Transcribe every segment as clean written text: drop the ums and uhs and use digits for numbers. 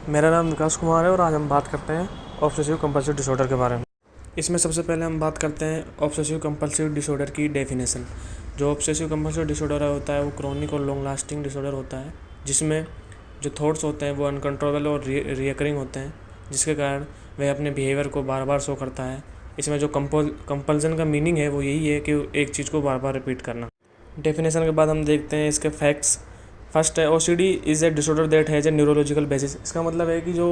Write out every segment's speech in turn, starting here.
मेरा नाम विकास कुमार है और आज हम बात करते हैं ऑब्सेसिव कंपल्सिव डिसऑर्डर के बारे में। इसमें सबसे पहले हम बात करते हैं ऑब्सेसिव कंपल्सिव डिसऑर्डर की डेफिनेशन। जो ऑब्सेसिव कंपल्सिव डिसऑर्डर होता है वो क्रोनिक और लॉन्ग लास्टिंग डिसऑर्डर होता है, जिसमें जो थॉट्स होते हैं वो अनकंट्रोलेबल और रिकरिंग होते हैं, जिसके कारण वह अपने बिहेवियर को बार बार शो करता है। इसमें जो कंपल्सन का मीनिंग है वो यही है कि एक चीज़ को बार बार रिपीट करना। डेफिनेशन के बाद हम देखते हैं इसके फैक्ट्स। फर्स्ट है OCD is a disorder that has a neurological basis. इसका मतलब है कि जो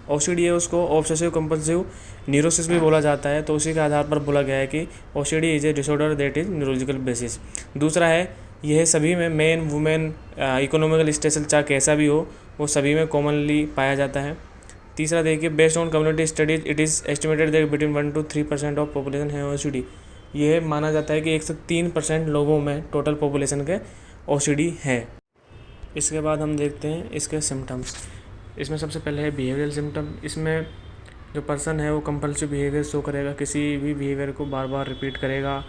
ओसीडी है उसको ऑब्सेसिव कंपल्सिव न्यूरोसिस भी बोला जाता है, तो उसी के आधार पर बोला गया है कि OCD is a disorder that is neurological basis. दूसरा है यह सभी में मेन वुमेन इकोनॉमिकल स्टेटस चाहे कैसा भी हो वो सभी में कॉमनली पाया जाता है। तीसरा देखिए based on community studies it is estimated that between 1 to 3% of population है ओसीडी। यह माना जाता है कि 1 से 3% लोगों में टोटल पॉपुलेशन के ओसीडी है। इसके बाद हम देखते हैं इसके सिम्टम्स। इसमें सबसे पहले है बिहेवियरल सिम्टम। इसमें जो पर्सन है वो कंपल्सिव बिहेवियर शो करेगा, किसी भी बिहेवियर को बार बार रिपीट करेगा,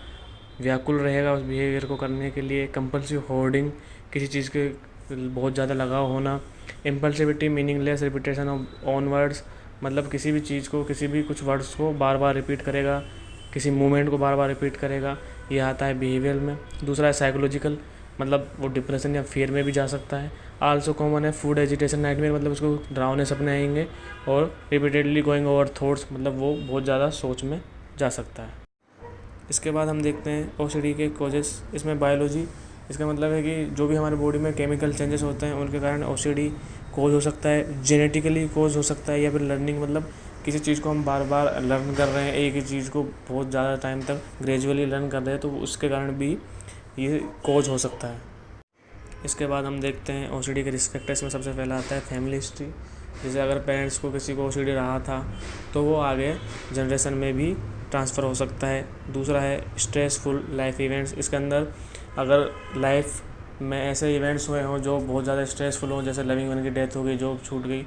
व्याकुल रहेगा उस बिहेवियर को करने के लिए। कंपल्सिव होर्डिंग, किसी चीज़ के बहुत ज़्यादा लगाव होना। Impulsivity, meaningless repetition of on words, मतलब किसी भी चीज़ को, किसी भी कुछ वर्ड्स को बार बार रिपीट करेगा, किसी मूवमेंट को बार बार रिपीट करेगा, ये आता है बिहेवियर में। दूसरा है साइकोलॉजिकल, मतलब वो डिप्रेशन या फियर में भी जा सकता है। आल्सो कॉमन है फूड एजिटेशन नाइटमेयर, मतलब उसको डरावने सपने आएंगे। और रिपीटेडली गोइंग ओवर थॉट्स, मतलब वो बहुत ज़्यादा सोच में जा सकता है। इसके बाद हम देखते हैं ओसीडी के कॉजेस। इसमें बायोलॉजी, इसका मतलब है कि जो भी हमारे बॉडी में केमिकल चेंजेस होते हैं उनके कारण ओसीडी कोज हो सकता है। जेनेटिकली कोज हो सकता है, या फिर लर्निंग, मतलब किसी चीज़ को हम बार बार लर्न कर रहे हैं, एक ही चीज़ को बहुत ज़्यादा टाइम तक ग्रेजुअली लर्न कर रहे हैं, तो उसके कारण भी ये कोज हो सकता है। इसके बाद हम देखते हैं ओसीडी के रिस्क फैक्टर्स में सबसे पहला आता है फैमिली हिस्ट्री। जैसे अगर पेरेंट्स को किसी को ओसीडी रहा था तो वो आगे जनरेशन में भी ट्रांसफ़र हो सकता है। दूसरा है स्ट्रेसफुल लाइफ इवेंट्स। इसके अंदर अगर लाइफ में ऐसे इवेंट्स हुए हों जो बहुत ज़्यादा स्ट्रेसफुल हों, जैसे लविंग वन की डेथ हो गई, जॉब छूट गई,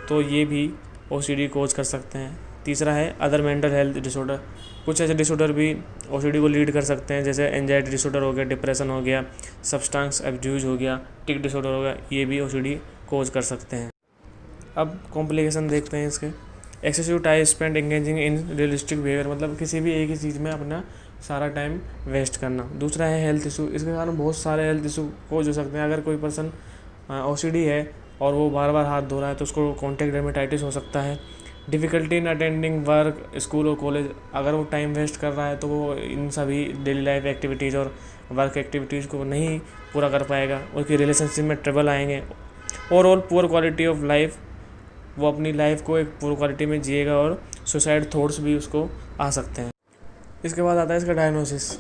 तो ये भी ओसीडी कोज कर सकते हैं। तीसरा है अदर मेंटल हेल्थ डिसऑर्डर। कुछ ऐसे डिसऑर्डर भी ओसीडी को लीड कर सकते हैं, जैसे एंजाइटी डिसऑर्डर हो गया, डिप्रेशन हो गया, सब्सटेंस एब्यूज हो गया, टिक डिसऑर्डर हो गया, ये भी ओसीडी कोज कर सकते हैं। अब कॉम्प्लिकेशन देखते हैं इसके। Excessive time spend engaging in realistic behaviour, मतलब किसी भी एक ही चीज़ में अपना सारा टाइम वेस्ट करना। दूसरा है हेल्थ इशू। इसके कारण बहुत सारे हेल्थ इशू कोज हो सकते हैं। अगर कोई पर्सन ओसीडी है और वो बार बार हाथ धो रहा है तो उसको कॉन्टैक्ट डर्मेटाइटिस हो सकता है। Difficulty in attending work, school और कॉलेज, अगर वो टाइम वेस्ट कर रहा है तो वो इन सभी डेली लाइफ एक्टिविटीज़ और वर्क एक्टिविटीज़ को नहीं पूरा कर पाएगा। उसकी रिलेशनशिप में ट्रबल आएंगे। Overall poor quality of life, वो अपनी लाइफ को एक पुअर क्वालिटी में जिएगा और सुसाइड थॉट्स भी उसको आ सकते हैं। इसके बाद आता है इसका डायग्नोसिस।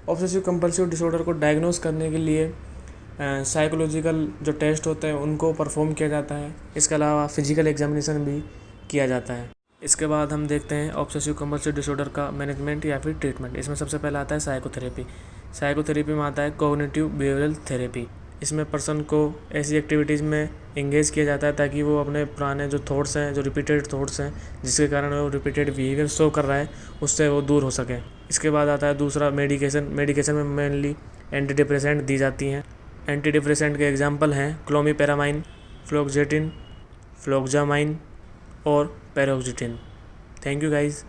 ऑब्सेसिव कंपल्सिव डिसऑर्डर को डायग्नोस करने के लिए साइकोलॉजिकल जो टेस्ट होते हैं उनको परफॉर्म किया जाता है। इसके अलावा फिजिकल एग्जामिनेशन भी किया जाता है। इसके बाद हम देखते हैं ऑब्सेसिव कंपल्सिव डिसऑर्डर का मैनेजमेंट या फिर ट्रीटमेंट। इसमें सबसे पहला आता है साइकोथेरेपी। साइकोथेरेपी में आता है कॉग्निटिव बिहेवियरल थेरेपी। इसमें पर्सन को ऐसी एक्टिविटीज़ में इंगेज किया जाता है ताकि वो अपने पुराने जो थॉट्स हैं, जो रिपीटेड थॉट्स हैं, जिसके कारण वो रिपीटेड बिहेवियर शो कर रहा है, उससे वो दूर हो सके। इसके बाद आता है दूसरा मेडिकेशन। मेडिकेशन में मेनली एंटी डिप्रेसेंट दी जाती हैं। एंटी डिप्रेसेंट के एग्जांपल हैं क्लोमीपेरामाइन, फ्लोक्जेटिन, फ्लोक्जामाइन और पैरोक्सिटिन। Thank you guys.